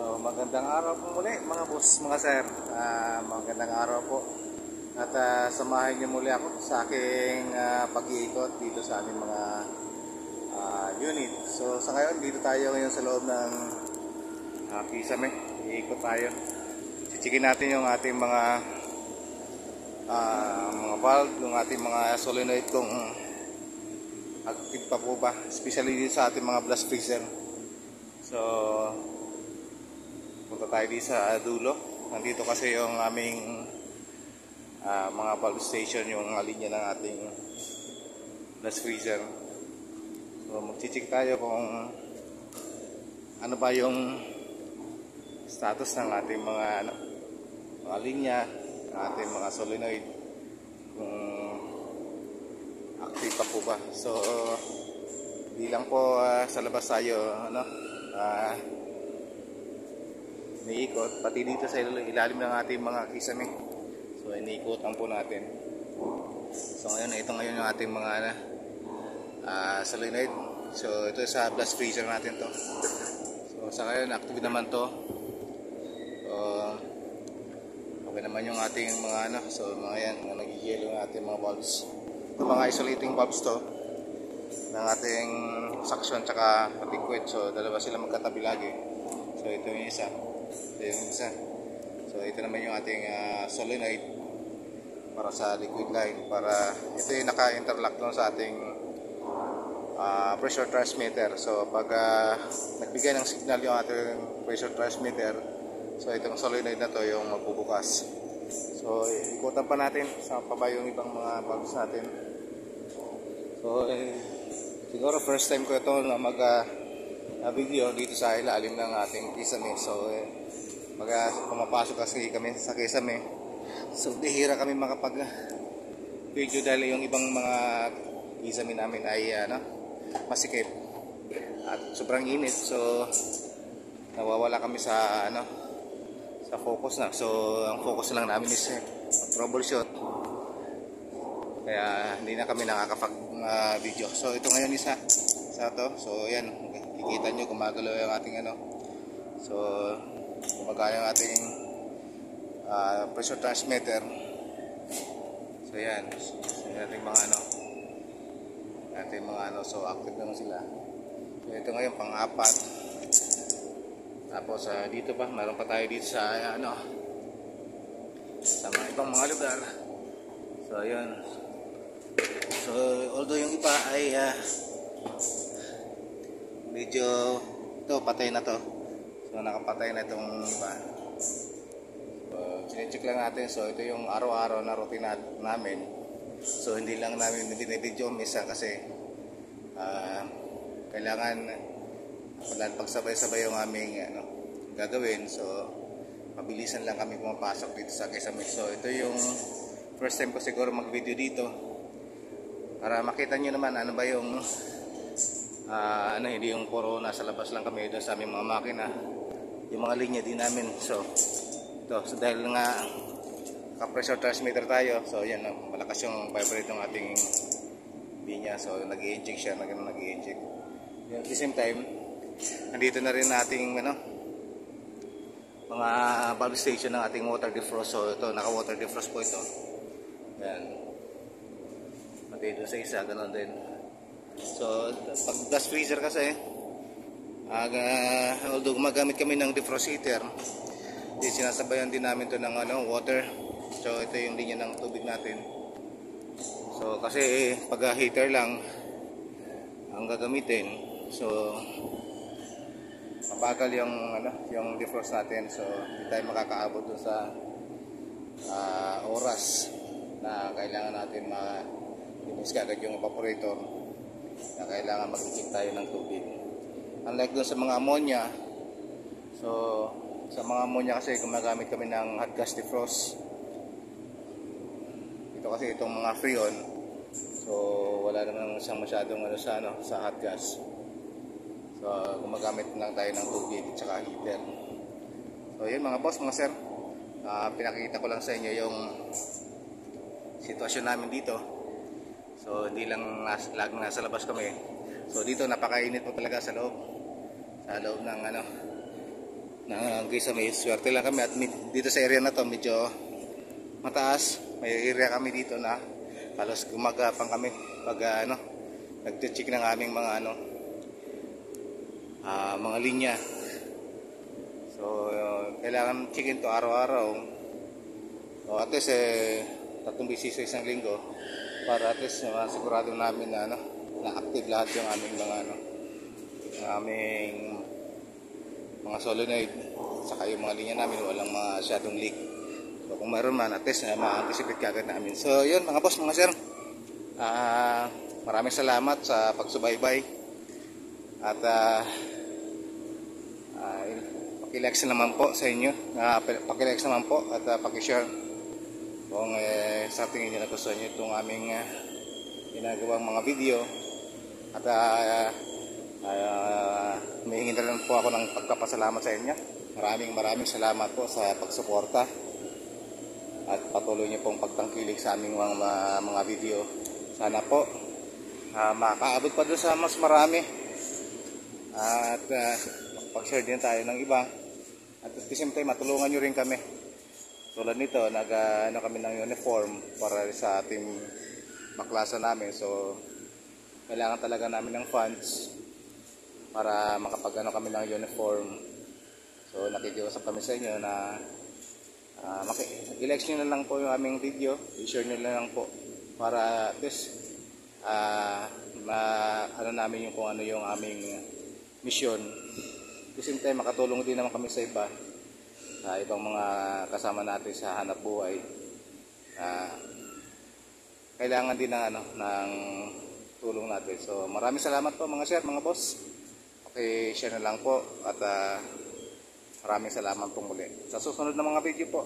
So magandang araw po muli mga boss, mga sir. Magandang araw po. At samahin niyo muli ako sa aking pag-iikot dito sa aming mga unit. So sa ngayon, dito tayo ngayon sa loob ng Kisame. Iikot tayo. Chichikin natin yung ating mga valve, yung ating mga solenoid kung active pa po ba, especially dito sa ating mga blast freezer. So punta tayo dito sa dulo. Nandito kasi yung aming mga valve station, yung linya ng ating blast freezer. So magchichik tayo kung ano ba yung status ng ating mga linya, ating mga solenoid, kung active pa po ba. So di lang po sa labas tayo iniikot, pati dito sa ilalim ng ating mga kisame. So iniikotan po natin. So ngayon, ito ngayon yung ating mga solenoid. So ito sa blast freezer natin to. So sa ngayon active naman to. So okay naman yung ating mga so mga yan, nagigilo ng ating mga valves. Ito mga isolating valves to ng ating suction tsaka liquid. So dalawa sila magkatabi lagi. So ito yung isa. Ito yung isa. So ito naman yung ating solenoid para sa liquid line. Para ito yung naka-interlock lang sa ating pressure transmitter. So pag nagbigay ng signal yung ating pressure transmitter, so itong solenoid na to yung magbubukas. So ikutan pa natin saan pa ba yung ibang mga valves natin. So siguro first time ko ito na mag video dito sa ilalim ng ating kisame. So pumapasok kasi kami sa kisame. So bihira kami makapag video dahil yung ibang mga kisame namin ay masikip at sobrang init. So nawawala kami sa sa focus na. So ang focus lang namin is troubleshoot. Kaya hindi na kami nakakapag video. So ito ngayon isa sa to. So yan, kikita nyo gumagalaw yung ating so gumagaya yung ating pressure transmitter. So yan, so ating mga ating mga so active naman sila. So ito ngayon pang-apat. Tapos dito pa, meron pa tayo dito sa sa mga ibang mga lugar. So ayun. So although yung iba ay medyo ito patay na to. So nakapatay na itong iba. So chinecheck lang natin. So ito yung araw-araw na routine namin. So hindi lang namin binibidyo misa kasi kailangan pagsabay-sabay yung aming gagawin. So mabilisan lang kami pumapasok dito sa Kisame. So ito yung first time ko siguro mag-video dito para makita nyo naman ano ba yung hindi yung puro nasa labas lang kami doon sa aming mga makina, yung mga linya din namin. So ito, so dahil nga ka-pressure transmitter tayo, so yan, malakas yung vibrate ng ating linya. So nag-i-inject siya, nag-i-inject. At the same time, nandito na rin nating mga valve station ng ating water defrost. So ito, naka-water defrost po ito. Yan. Pati ito sa isa, ganoon din. So pag blast freezer kasi, although gumagamit kami ng defrost heater, sinasabayan din namin ito ng water. So ito yung linya ng tubig natin. So kasi pag heater lang ang gagamitin, so mabagal yung defrost natin. So hindi tayo makakaabot dun sa oras na kailangan natin linis agad yung evaporator, na kailangan mag-inject tayo ng tubig. Unlike dun sa mga ammonia, so sa mga ammonia kasi gumagamit kami ng hot gas defrost. Ito kasi itong mga freon, so wala naman siyang masyadong sa hot gas. So gumagamit lang tayo ng tubig at saka heater. So yun mga boss, mga sir, pinakita ko lang sa inyo yung sitwasyon namin dito. So hindi lang laging nasa labas kami. So dito napakainit po talaga sa loob ng na sa may swerte lang kami at dito sa area na to medyo mataas. May area kami dito na halos gumagapang kami pag nagche-check ng aming mga mga linya. So kailangan checkin to araw-araw. So at least 3 beses sa isang linggo para at least masigurado namin na na active lahat yung aming mga aming mga solenoid saka yung mga linya namin walang masyadong leak. So kung mayroon man at least ma-anticipate kagad namin. So yun mga boss, mga sir, maraming salamat sa pagsubaybay at paki-like naman po sa inyo, paki-like naman po at paki-share kung sa tingin nyo nagustuhan nyo itong aming ginagawang mga video at may hingin na lang po ako ng pagpapasalamat sa inyo. Maraming salamat po sa pagsuporta at patuloy nyo pong pagtangkilik sa aming mga video. Sana po makaabot pa doon sa mas marami at pag-share din tayo ng iba at at the same time matulungan nyo rin kami. Tulad nito kami ng uniform para sa ating maklasa namin, so kailangan talaga namin ng funds para kami ng uniform. So nakikiusap kami sa inyo na i-like nyo na lang po yung aming video, i-share nyo na lang po para at least namin yung kung ano yung aming mission. At the same time makatulong din naman kami sa iba, sa ibang mga kasama natin sa hanap buhay. Kailangan din ng tulong natin. So maraming salamat po mga sir, mga boss. Okay, share na lang po at maraming salamat po muli. Sa susunod na mga video po.